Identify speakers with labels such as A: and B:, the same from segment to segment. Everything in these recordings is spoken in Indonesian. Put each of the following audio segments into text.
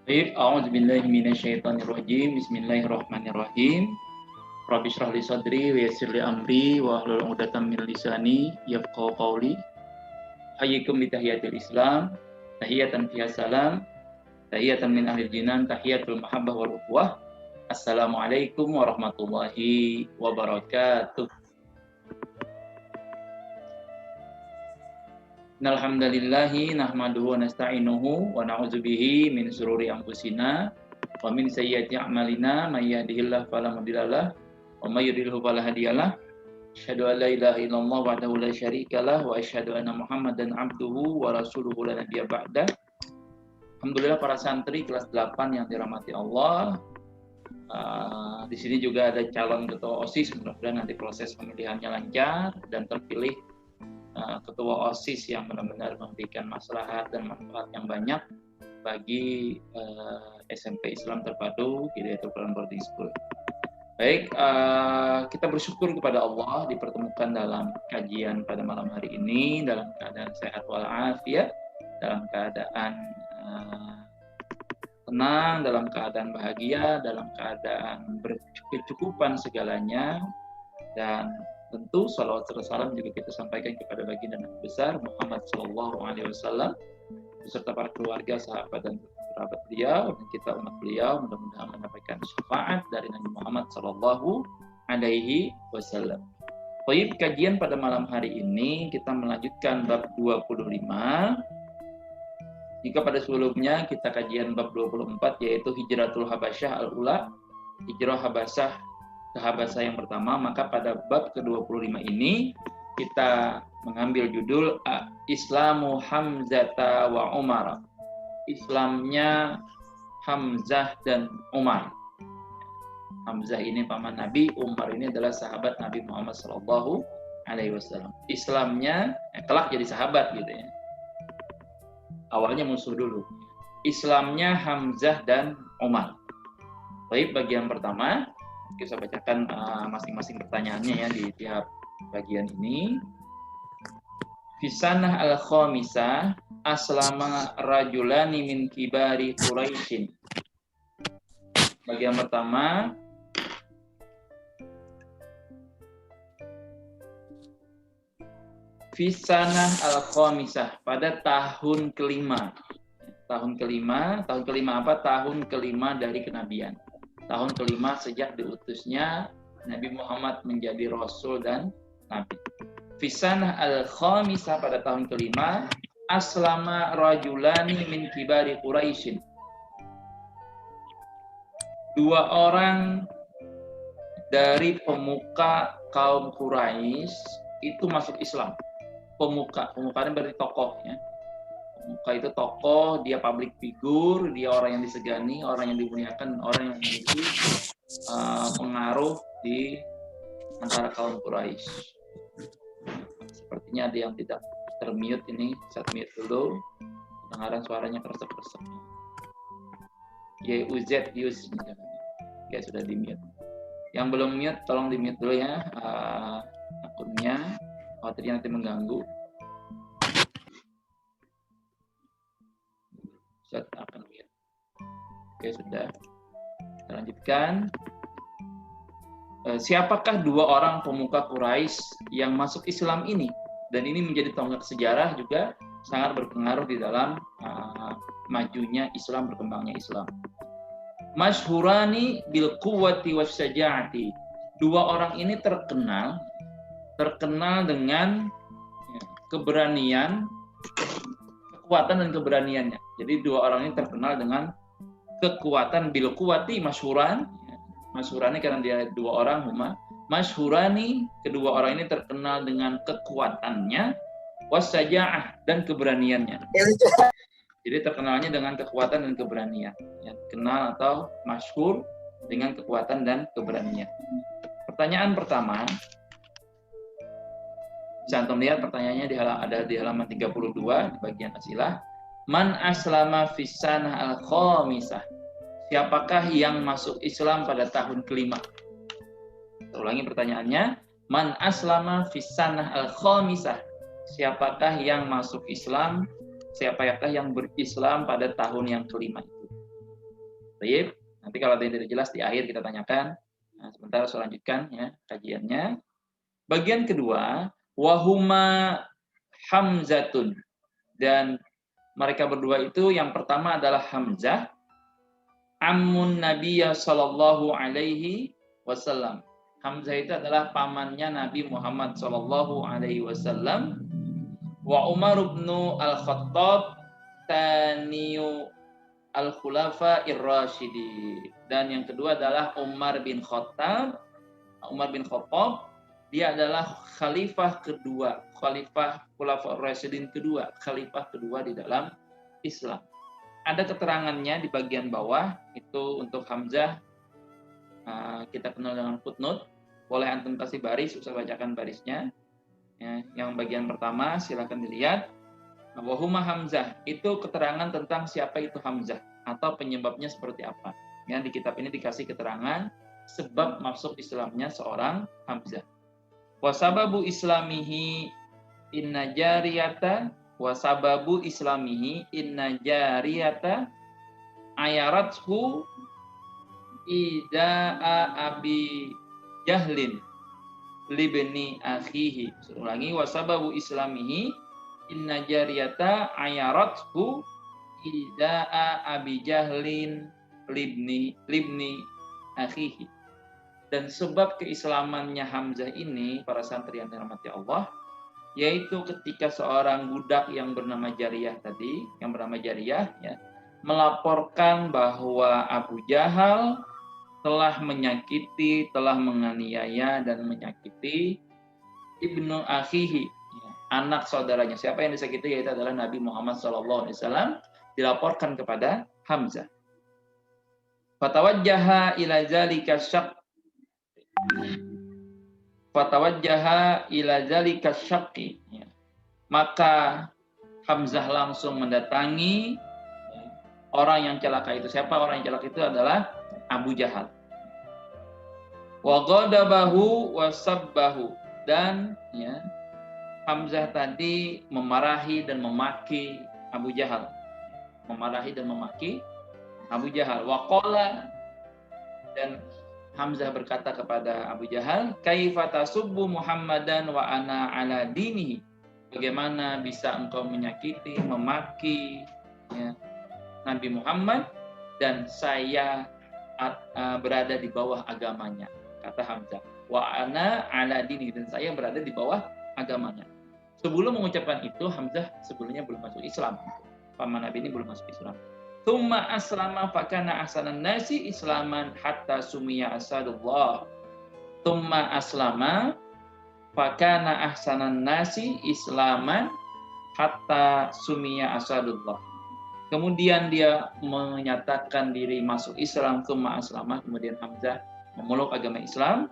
A: Baik, a'udzubillahi minasyaitonirrajim. Bismillahirrahmanirrahim. Rabbi shrah li sadri wa yassir li amri wa hlul 'uqdatam min lisani yafqahu qawli. Hayyikum bi tahiyatil Islam, tahiyatan fiha salam, tahiyatan min ahlil jinan, tahiyatul mahabbah wal ukhuwah. Assalamualaikum warahmatullahi wabarakatuh. Alhamdulillahi nahmaduhu wa nasta'inuhu wa na'udzu bihi min shururi anfusina wa min sayyiati a'malina may yahdihillahu fala mudhillalah wa may yudhlilhu fala hadiyalah. Asyhadu an la ilaha illallah wahdahu la syarikalah wa asyhadu anna Muhammadan abduhu wa rasuluhu la nabiyya ba'da. Alhamdulillah para santri kelas 8 yang dirahmati Allah. Di sini juga ada calon ketua OSIS, mudah-mudahan nanti proses pemilihannya lancar dan terpilih ketua OSIS yang benar-benar memberikan maslahat dan manfaat yang banyak bagi SMP Islam Terpadu Hidayatul Quran Boarding School. Baik, kita bersyukur kepada Allah dipertemukan dalam kajian pada malam hari ini dalam keadaan sehat walafiat, dalam keadaan tenang, dalam keadaan bahagia, dalam keadaan berkecukupan segalanya, dan tentu salawat serta salam juga kita sampaikan kepada baginda Nabi besar Muhammad Sallallahu Alaihi Wasallam beserta para keluarga, sahabat dan kerabat beliau, dan kita umat beliau mudah-mudahan mendapatkan syafaat dari Nabi Muhammad Sallallahu Alaihi Wasallam. Baik, kajian pada malam hari ini kita melanjutkan bab 25. Jika pada sebelumnya kita kajian bab 24 yaitu Hijratul Habasyah al-Ula, hijrah Habasyah ke Habasyah yang pertama, maka pada bab ke-25 ini kita mengambil judul Islamu Hamzata wa Umar. Islamnya Hamzah dan Umar. Hamzah ini paman Nabi, Umar ini adalah sahabat Nabi Muhammad sallallahu alaihi wasallam. Islamnya kelak jadi sahabat gitu ya. Awalnya musuh dulu. Islamnya Hamzah dan Umar. Baik, bagian pertama kita bacakan masing-masing pertanyaannya ya di tiap bagian ini. Fisanah al-khamisah aslama rajulani min kibari Quraisyin. Bagian pertama, Fisanah al-khamisah pada tahun kelima. Tahun kelima apa? Tahun kelima dari kenabian. Tahun kelima sejak diutusnya Nabi Muhammad menjadi Rasul dan Nabi. Fisanah al-khamisah pada tahun kelima, aslama rajulani min kibari Quraisyin. Dua orang dari pemuka kaum Quraisy itu masuk Islam. Pemuka ini berarti tokoh ya. Pemuka itu tokoh, dia public figure, dia orang yang disegani, orang yang dimuliakan, orang yang memiliki pengaruh di antara kaum Quraisy. Sepertinya ada yang tidak termute ini, set mute dulu. Dengaran suaranya keresek-keresek. YUZ use misalnya. Ya sudah di mute. Yang belum mute tolong di mute dulu ya akunnya. Khawatirnya nanti mengganggu. Set akan mute. Oke, sudah. Kita lanjutkan. Siapakah dua orang pemuka Quraisy yang masuk Islam ini? Dan ini menjadi tonggak sejarah juga sangat berpengaruh di dalam majunya Islam, berkembangnya Islam. Masyhurani bil quwwati was syaja'ati. Dua orang ini terkenal dengan keberanian, kekuatan dan keberaniannya. Jadi dua orang ini terkenal dengan kekuatan bil quwwati masyhuran. Masyhurani karena dia dua orang huma. Masyhurani, kedua orang ini terkenal dengan kekuatannya, wasyaja'ah dan keberaniannya. Jadi terkenalnya dengan kekuatan dan keberanian. Ya, kenal atau masyhur dengan kekuatan dan keberanian. Pertanyaan pertama, bisa antum lihat pertanyaannya ada di halaman 32 di bagian asilah. Man aslama fisanah al-khamisah. Siapakah yang masuk Islam pada tahun kelima? Saya ulangi pertanyaannya. Man aslama fisanah al-khamisah. Siapakah yang masuk Islam? Siapakah yang berislam pada tahun yang kelima itu? Baik, nanti kalau ada yang tidak jelas di akhir kita tanyakan. Nah, sebentar saya lanjutkan ya kajiannya. Bagian kedua, wahuma Hamzatun, dan mereka berdua itu yang pertama adalah Hamzah, ammun Nabiya sallallahu alaihi wasallam. Hamzah itu adalah pamannya Nabi Muhammad sallallahu alaihi wasallam. Wa Umar bin Al-Khattab taniyu al-khulafa ir-rasyidi. Dan yang kedua adalah Umar bin Khattab. Umar bin Khattab dia adalah khalifah kedua, khalifah khulafa ar-rasyidin kedua, khalifah kedua di dalam Islam. Ada keterangannya di bagian bawah itu untuk Hamzah. Kita kenal dengan footnote. Boleh antum kasih baris, usah bacakan barisnya. Ya, yang bagian pertama silakan dilihat. Wahuma Hamzah itu keterangan tentang siapa itu Hamzah atau penyebabnya seperti apa. Ya, di kitab ini dikasih keterangan sebab masuk Islamnya seorang Hamzah. Wasababu islamihi inna jariyata, wasababu islamihi inna jariyata ayarathu ida'a abi jahlin libni akhihi. Ulangi, wasababu islamihi inna jariyata ayarathu ida'a abi jahlin libni akhihi. Dan sebab keislamannya Hamzah ini, para santri yang dirahmati Allah, yaitu ketika seorang budak yang bernama Jariyah tadi, ya, melaporkan bahwa Abu Jahal telah menyakiti, telah menganiaya dan menyakiti ibnu akhihi, anak saudaranya. Siapa yang disakiti? Yaitu adalah Nabi Muhammad SAW, dilaporkan kepada Hamzah. Fatawajjaha ila zalika syak syaqi. Maka Hamzah langsung mendatangi orang yang celaka itu. Siapa orang yang celaka itu? Adalah Abu Jahal. Wa ghadabahu wa sabbahu, dan ya, Hamzah tadi memarahi dan memaki Abu Jahal. Abu Jahal. Wa qala, dan Hamzah berkata kepada Abu Jahal, kaifa tasubbu Muhammadan wa ana ala dinihi. Bagaimana bisa engkau menyakiti, memaki ya, Nabi Muhammad dan saya berada di bawah agamanya, kata Hamzah. Wa ana ala dinihi, dan saya berada di bawah agamanya. Sebelum mengucapkan itu, Hamzah sebelumnya belum masuk Islam. Paman Nabi ini belum masuk Islam. Tsumma aslama fakana ahsanan nasi islaman hatta sumiya asadullah. Tsumma aslama fakana ahsanan nasi islaman hatta sumiya asadullah. Kemudian dia menyatakan diri masuk Islam, tsumma aslama, kemudian Hamzah memeluk agama Islam.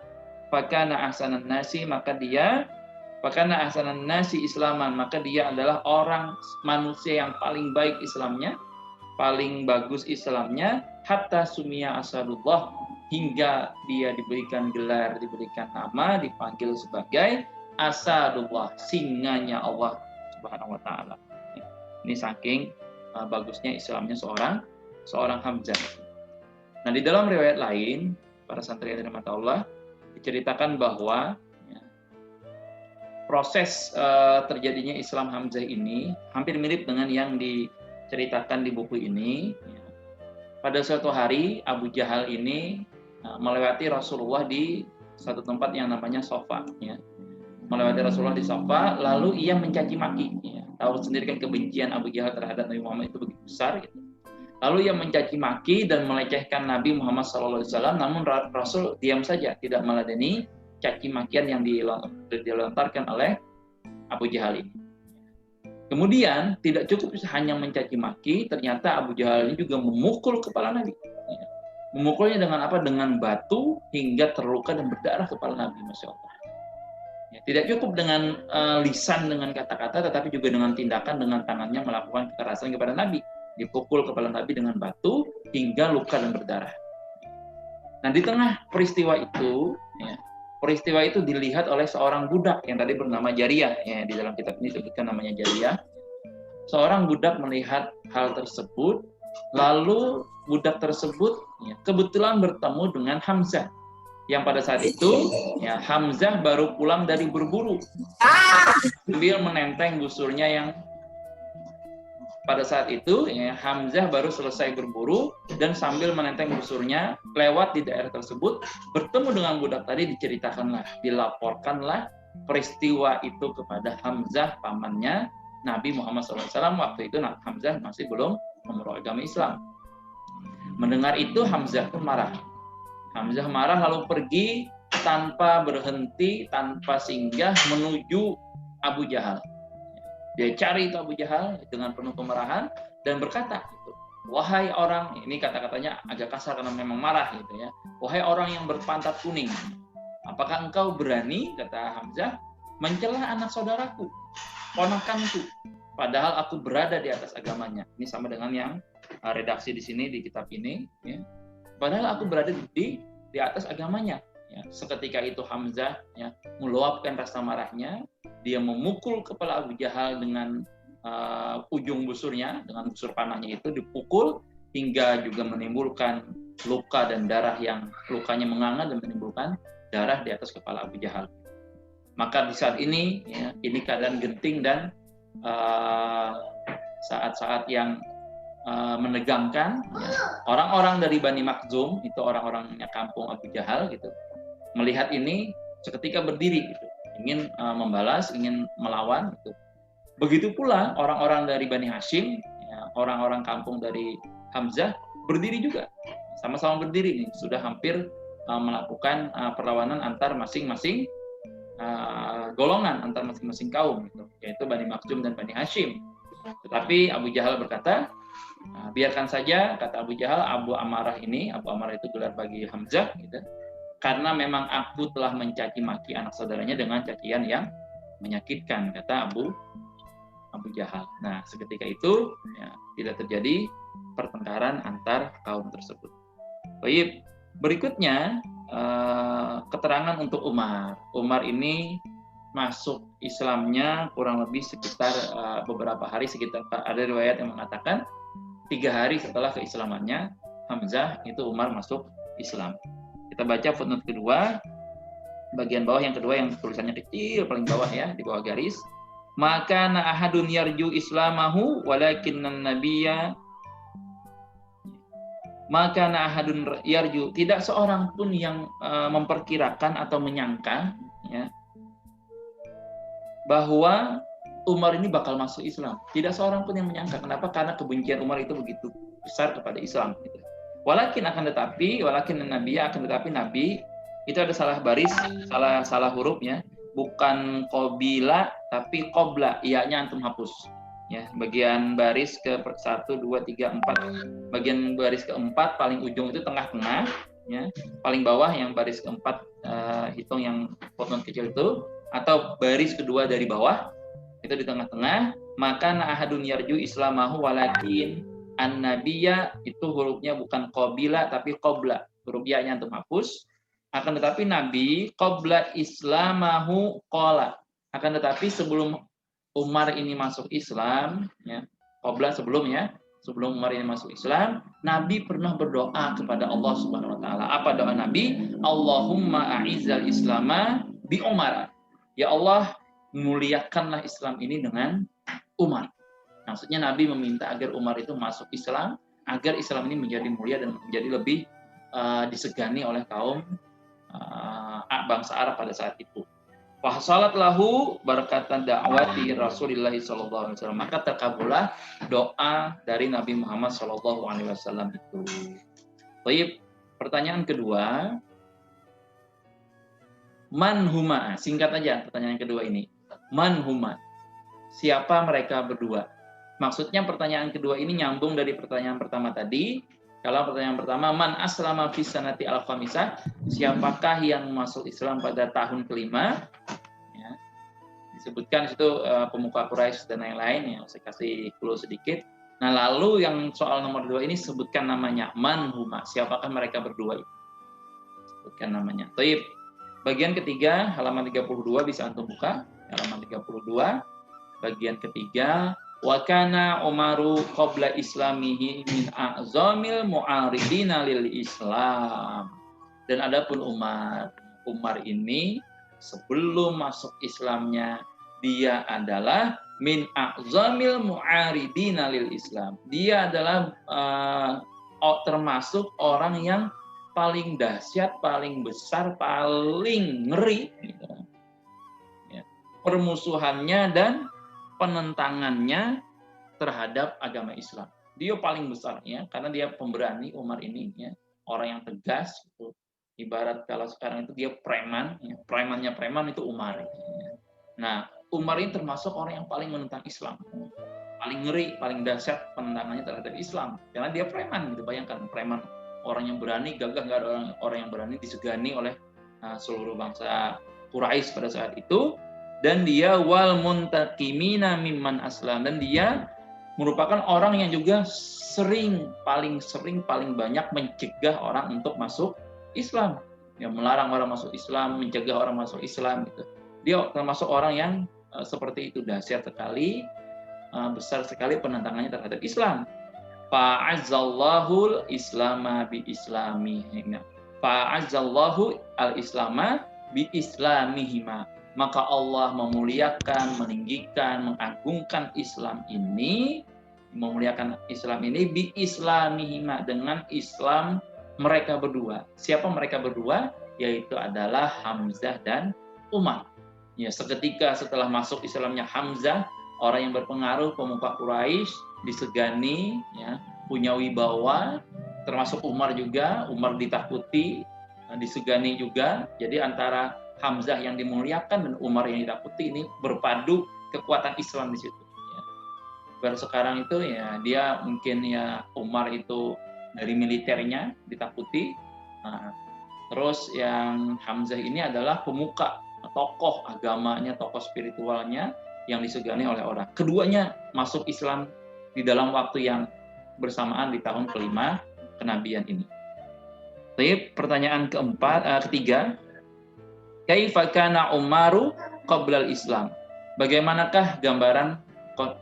A: Fakana ahsanan nasi, maka dia islaman, maka dia adalah orang manusia yang paling baik Islamnya, paling bagus Islamnya, hatta sumiya asadullah, hingga dia diberikan gelar, diberikan nama, dipanggil sebagai asadullah, singanya Allah Subhanahu wa taala. Ini saking bagusnya Islamnya seorang Hamzah. Nah, di dalam riwayat lain, para santri yang dirahmati Allah, diceritakan bahwa proses terjadinya Islam Hamzah ini hampir mirip dengan yang diceritakan di buku ini. Pada suatu hari Abu Jahal ini melewati Rasulullah di satu tempat yang namanya Sofa. Melewati Rasulullah di Sofa, lalu ia mencaci maki. Tahu sendiri kan kebencian Abu Jahal terhadap Nabi Muhammad itu begitu besar. Lalu ia mencaci maki dan melecehkan Nabi Muhammad SAW. Namun Rasul diam saja, tidak meladeni caci makian yang dilontarkan oleh Abu Jahal ini. Kemudian tidak cukup hanya mencaci maki, ternyata Abu Jahal ini juga memukul kepala Nabi. Memukulnya dengan apa? Dengan batu hingga terluka dan berdarah kepala Nabi, Masya Allah. Tidak cukup dengan lisan, dengan kata-kata, tetapi juga dengan tindakan, dengan tangannya melakukan kekerasan kepada Nabi. Dipukul kepala Nabi dengan batu hingga luka dan berdarah. Nah, di tengah peristiwa itu dilihat oleh seorang budak yang tadi bernama Jariyah. Di dalam kitab ini disebutkan namanya Jariyah. Seorang budak melihat hal tersebut, Lalu budak tersebut ya, kebetulan bertemu dengan Hamzah. Yang pada saat itu ya, Hamzah baru pulang dari berburu sambil menenteng busurnya yang pada saat itu ya, Hamzah baru selesai berburu dan sambil menenteng busurnya lewat di daerah tersebut bertemu dengan budak tadi, dilaporkanlah peristiwa itu kepada Hamzah pamannya Nabi Muhammad SAW. Waktu itu Hamzah masih belum memeluk agama Islam. Mendengar itu Hamzah pun marah. Hamzah marah lalu pergi tanpa berhenti, tanpa singgah menuju Abu Jahal. Dia cari itu Abu Jahal dengan penuh kemarahan dan berkata, wahai orang, ini kata-katanya agak kasar karena memang marah gitu ya. Wahai orang yang berpantat kuning, apakah engkau berani, kata Hamzah, mencela anak saudaraku, ponakanku, padahal aku berada di atas agamanya. Ini sama dengan yang redaksi di sini di kitab ini ya. Padahal aku berada di atas agamanya. Ya, seketika itu Hamzah ya, meluapkan rasa marahnya. Dia memukul kepala Abu Jahal dengan ujung busurnya, dengan busur panahnya itu dipukul hingga juga menimbulkan luka dan darah yang lukanya menganga dan menimbulkan darah di atas kepala Abu Jahal. Maka di saat ini, ya, ini keadaan genting dan saat-saat yang menegangkan. Ya. Orang-orang dari Bani Makhzum, itu orang-orangnya kampung Abu Jahal gitu, melihat ini seketika berdiri gitu, ingin membalas, ingin melawan gitu. Begitu pula orang-orang dari Bani Hashim, ya, orang-orang kampung dari Hamzah berdiri juga, sama-sama berdiri nih, sudah hampir melakukan perlawanan antar masing-masing golongan, antar masing-masing kaum gitu, yaitu Bani Makhzum dan Bani Hashim. Tetapi Abu Jahal berkata, biarkan saja, kata Abu Jahal, Abu Amarah ini, Abu Amarah itu gelar bagi Hamzah gitu, karena memang aku telah mencaci maki anak saudaranya dengan cacian yang menyakitkan, kata Abu Jahal. Nah, seketika itu ya, tidak terjadi pertengkaran antar kaum tersebut. Baik, berikutnya keterangan untuk Umar. Umar ini masuk Islamnya kurang lebih sekitar beberapa hari, sekitar ada riwayat yang mengatakan 3 hari setelah keislamannya Hamzah itu Umar masuk Islam. Kita baca footnote kedua, bagian bawah yang kedua yang tulisannya kecil paling bawah ya, di bawah garis. Maka na ahadun yarju islamahu walakinnan nabiyya, maka na ahadun yarju, tidak seorang pun yang memperkirakan atau menyangka ya, bahwa Umar ini bakal masuk Islam. Tidak seorang pun yang menyangka. Kenapa? Karena kebencian Umar itu begitu besar kepada Islam. Gitu. Walakin Nabi itu ada salah baris, salah hurufnya, bukan qobila tapi qobla, iya-nya antum hapus. Ya, bagian baris ke 1, 2, 3, 4. Bagian baris keempat paling ujung itu tengah-tengah, ya. Paling bawah yang baris keempat, hitung yang footnote kecil itu, atau baris kedua dari bawah itu di tengah-tengah. Maka ahadun yarju islamahu walakin an-nabiyya, itu hurufnya bukan qobila tapi qobla, huruf ya-nya antum hapus. Akan tetapi Nabi qobla islamahu qala, akan tetapi sebelum Umar ini masuk Islam ya, qobla sebelum Umar ini masuk Islam, Nabi pernah berdoa kepada Allah Subhanahu wa taala. Apa doa Nabi? Allahumma a'izzal islama bi Umar. Ya Allah, muliakanlah Islam ini dengan Umar. Maksudnya Nabi meminta agar Umar itu masuk Islam, agar Islam ini menjadi mulia dan menjadi lebih disegani oleh kaum bangsa Arab pada saat itu. Fahasalat lahu barakatan da'wati Rasulullah sallallahu alaihi wasallam, maka terkabullah doa dari Nabi Muhammad sallallahu alaihi wasallam itu. Baik, pertanyaan kedua, man huma, singkat aja pertanyaan kedua ini. Man huma, siapa mereka berdua? Maksudnya pertanyaan kedua ini nyambung dari pertanyaan pertama tadi. Kalau pertanyaan pertama, man aslama fi sanati al-khamisah, siapakah yang masuk Islam pada tahun kelima? Ya, disebutkan situ pemuka Quraisy dan lain-lain, ya, saya kasih clue sedikit. Nah, lalu yang soal nomor 2 ini sebutkan namanya, man huma, siapakah mereka berdua itu? Sebutkan namanya. Baik. Bagian ketiga, halaman 32 bisa antum buka, halaman 32. Bagian ketiga, Wa kana Umaru qabla islamihi min a'zamil mu'aridina lil Islam. Dan adapun Umar ini sebelum masuk Islamnya dia adalah min a'zamil mu'aridina lil Islam. Dia adalah termasuk orang yang paling dahsyat, paling besar, paling ngeri gitu. Ya. Permusuhannya dan penentangannya terhadap agama Islam. Dia paling besar ya, karena dia pemberani. Umar ini ya, orang yang tegas gitu. Ibarat kalau sekarang itu dia preman, ya. Premannya preman itu Umar. Ya. Nah, Umar ini termasuk orang yang paling menentang Islam. Paling ngeri, paling dahsyat penentangannya terhadap Islam. Karena dia preman gitu, bayangkan preman. Orang yang berani, gagah, nggak ada orang yang berani, disegani oleh seluruh bangsa Quraisy pada saat itu. Dan dia wal muntaqimina mimman aslam, dan dia merupakan orang yang juga paling banyak mencegah orang untuk masuk Islam, yang melarang orang masuk Islam, mencegah orang masuk Islam gitu. Dia termasuk orang yang seperti itu, dahsyat sekali, besar sekali penentangannya terhadap Islam. Fa'azzallahu al-islama bi islamihima. Fa'azzallahu al-islama bi islamihima. Maka Allah memuliakan, meninggikan, mengagungkan Islam ini, bi islamihima, dengan Islam mereka berdua. Siapa mereka berdua? Yaitu adalah Hamzah dan Umar. Ya, seketika setelah masuk Islamnya Hamzah, orang yang berpengaruh, pemuka Quraisy, disegani, ya, punya wibawa, termasuk Umar juga. Umar ditakuti, disegani juga. Jadi antara Hamzah yang dimuliakan dan Umar yang ditakuti ini berpadu kekuatan Islam di situ. Ya. Baru sekarang itu ya dia mungkin ya Umar itu dari militernya ditakuti. Nah, terus yang Hamzah ini adalah pemuka, tokoh agamanya, tokoh spiritualnya yang disegani oleh orang. Keduanya masuk Islam di dalam waktu yang bersamaan di tahun kelima kenabian ini. Baik, pertanyaan ketiga. Kaifa kana Umaru qabla al-Islam? Bagaimanakah gambaran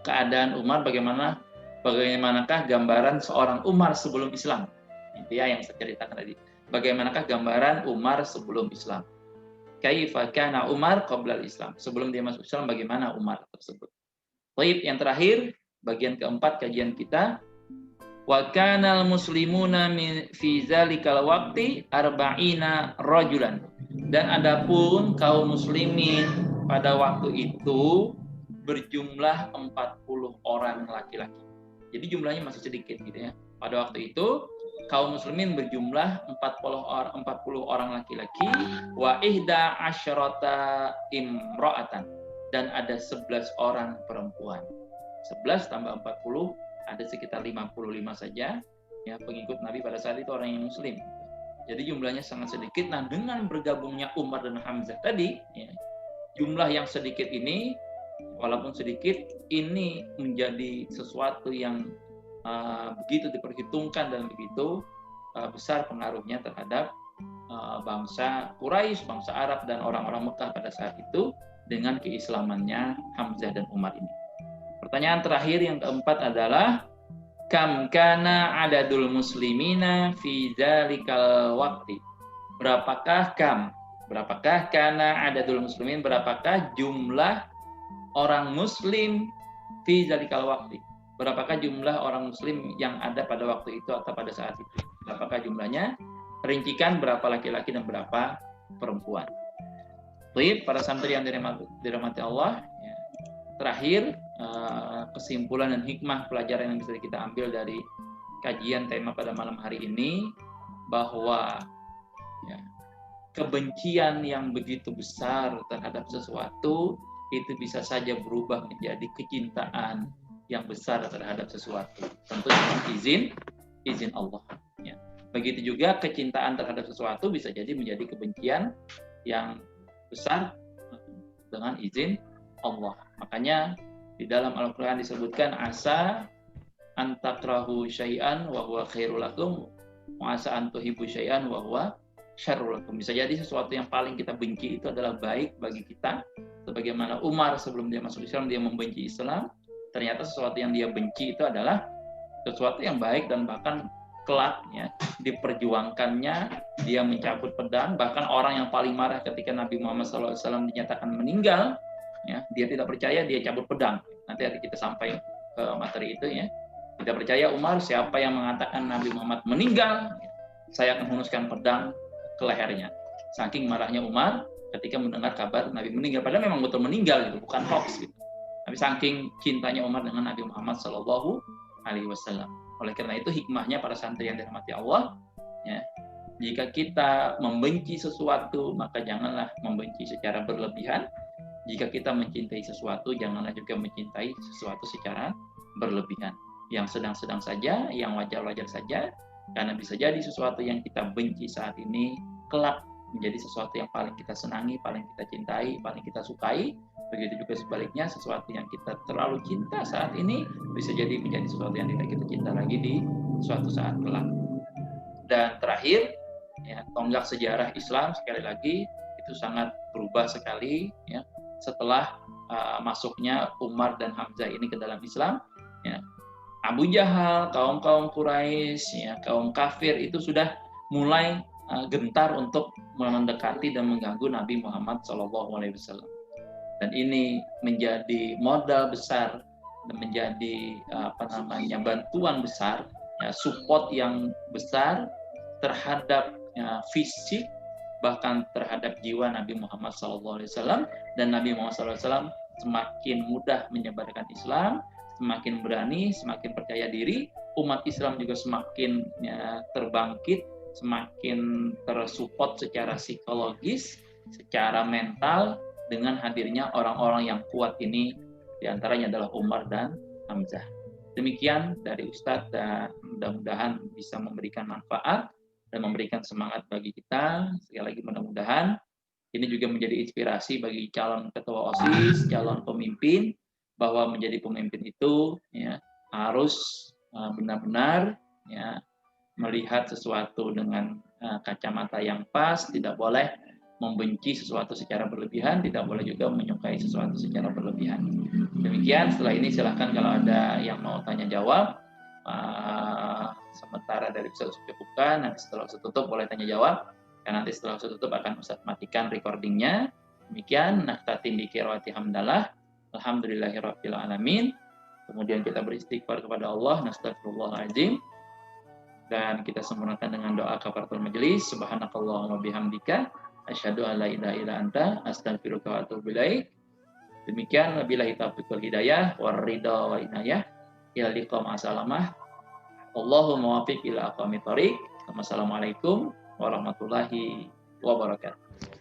A: keadaan Umar, bagaimanakah gambaran seorang Umar sebelum Islam? Itu ya yang saya ceritakan tadi. Bagaimanakah gambaran Umar sebelum Islam? Kaifa kana Umar qabla al-Islam? Sebelum dia masuk Islam, bagaimana Umar tersebut? Baik, yang terakhir, bagian keempat kajian kita. Wa kanal muslimuna fi zalikal waqti arba'ina rajulan. Dan adapun kaum muslimin pada waktu itu berjumlah 40 orang laki-laki. Jadi jumlahnya masih sedikit gitu ya. Pada waktu itu kaum muslimin berjumlah 40 orang laki-laki, wa ihda asyarata imra'atan, dan ada 11 orang perempuan. 11 tambah 40 ada sekitar 55 saja ya pengikut Nabi pada saat itu orang yang muslim. Jadi jumlahnya sangat sedikit. Nah, dengan bergabungnya Umar dan Hamzah tadi ya, jumlah yang sedikit ini, walaupun sedikit, ini menjadi sesuatu yang begitu diperhitungkan dan begitu besar pengaruhnya terhadap bangsa Quraisy, bangsa Arab, dan orang-orang Mekah pada saat itu dengan keislamannya Hamzah dan Umar ini. Pertanyaan terakhir yang keempat adalah kam kana adadul muslimina fi dzalikal waqti? Berapakah kana adadul muslimin, berapakah jumlah orang muslim fi dzalikal waqti? Berapakah jumlah orang muslim yang ada pada waktu itu atau pada saat itu? Berapakah jumlahnya? Rincikan berapa laki-laki dan berapa perempuan. Baik, para santri yang dirahmati Allah, ya. Terakhir, kesimpulan dan hikmah pelajaran yang bisa kita ambil dari kajian tema pada malam hari ini, bahwa ya, kebencian yang begitu besar terhadap sesuatu itu bisa saja berubah menjadi kecintaan yang besar terhadap sesuatu, tentu dengan izin Allah. Ya. Begitu juga kecintaan terhadap sesuatu bisa jadi menjadi kebencian yang besar dengan izin Allah. Makanya di dalam Al-Quran disebutkan asa antakrahu syai'an wa huwa khairul lakum wa asa antuhibbu syai'an wa huwa syarrul lakum. Bisa jadi sesuatu yang paling kita benci itu adalah baik bagi kita. Sebagaimana Umar sebelum dia masuk Islam dia membenci Islam, ternyata sesuatu yang dia benci itu adalah sesuatu yang baik, dan bahkan kelak ya diperjuangkannya, dia mencabut pedang. Bahkan orang yang paling marah ketika Nabi Muhammad SAW dinyatakan meninggal, ya, dia tidak percaya, dia cabut pedang. Nanti kita sampai ke materi itu ya. Tidak percaya Umar, siapa yang mengatakan Nabi Muhammad meninggal, saya akan hunuskan pedang ke lehernya. Saking marahnya Umar ketika mendengar kabar Nabi meninggal, padahal memang betul meninggal gitu, bukan hoax gitu. Tapi saking cintanya Umar dengan Nabi Muhammad SAW. Oleh karena itu hikmahnya para santri yang dirahmati Allah, ya, jika kita membenci sesuatu maka janganlah membenci secara berlebihan. Jika kita mencintai sesuatu, janganlah juga mencintai sesuatu secara berlebihan. Yang sedang-sedang saja, yang wajar-wajar saja, karena bisa jadi sesuatu yang kita benci saat ini kelak menjadi sesuatu yang paling kita senangi, paling kita cintai, paling kita sukai. Begitu juga sebaliknya, sesuatu yang kita terlalu cinta saat ini bisa jadi menjadi sesuatu yang tidak kita cinta lagi di suatu saat kelak. Dan terakhir, ya, tonggak sejarah Islam sekali lagi itu sangat berubah sekali ya setelah masuknya Umar dan Hamzah ini ke dalam Islam. Ya. Abu Jahal, kaum Quraisy, ya, kaum kafir itu sudah mulai gentar untuk mendekati dan mengganggu Nabi Muhammad SAW. Dan ini menjadi modal besar dan menjadi bantuan besar, ya, support yang besar terhadap fisik bahkan terhadap jiwa Nabi Muhammad SAW. Dan Nabi Muhammad SAW semakin mudah menyebarkan Islam, semakin berani, semakin percaya diri. Umat Islam juga semakin terbangkit, semakin tersupport secara psikologis, secara mental dengan hadirnya orang-orang yang kuat ini, diantaranya adalah Umar dan Hamzah. Demikian dari Ustadz, dan mudah-mudahan bisa memberikan manfaat dan memberikan semangat bagi kita. Sekali lagi mudah-mudahan ini juga menjadi inspirasi bagi calon ketua OSIS, calon pemimpin, bahwa menjadi pemimpin itu ya harus benar-benar ya melihat sesuatu dengan kacamata yang pas, tidak boleh membenci sesuatu secara berlebihan, tidak boleh juga menyukai sesuatu secara berlebihan. Demikian, setelah ini silahkan kalau ada yang mau tanya jawab. Sementara dari Ustaz cukupkan, nanti setelah Ustaz tutup boleh tanya jawab, dan nanti setelah Ustaz tutup akan Ustaz matikan recordingnya. Demikian, naktatin di qiraati hamdalah, alhamdulillahirabbil alamin. Kemudian kita beristighfar kepada Allah, nastaghfirullahaladzim, dan kita sempurnakan dengan doa kafaratul majelis. Subhanakallahumma bihamdika asyhadu an la ilaha illa anta astaghfiruka wa atubu ilaik. Demikian, wabillahi taufiq wal hidayah war ridha wa inayah. Ila liqa ma'asalamah. Allahumma wafiq ila aqwamit thoriq. Wassalamualaikum warahmatullahi wabarakatuh.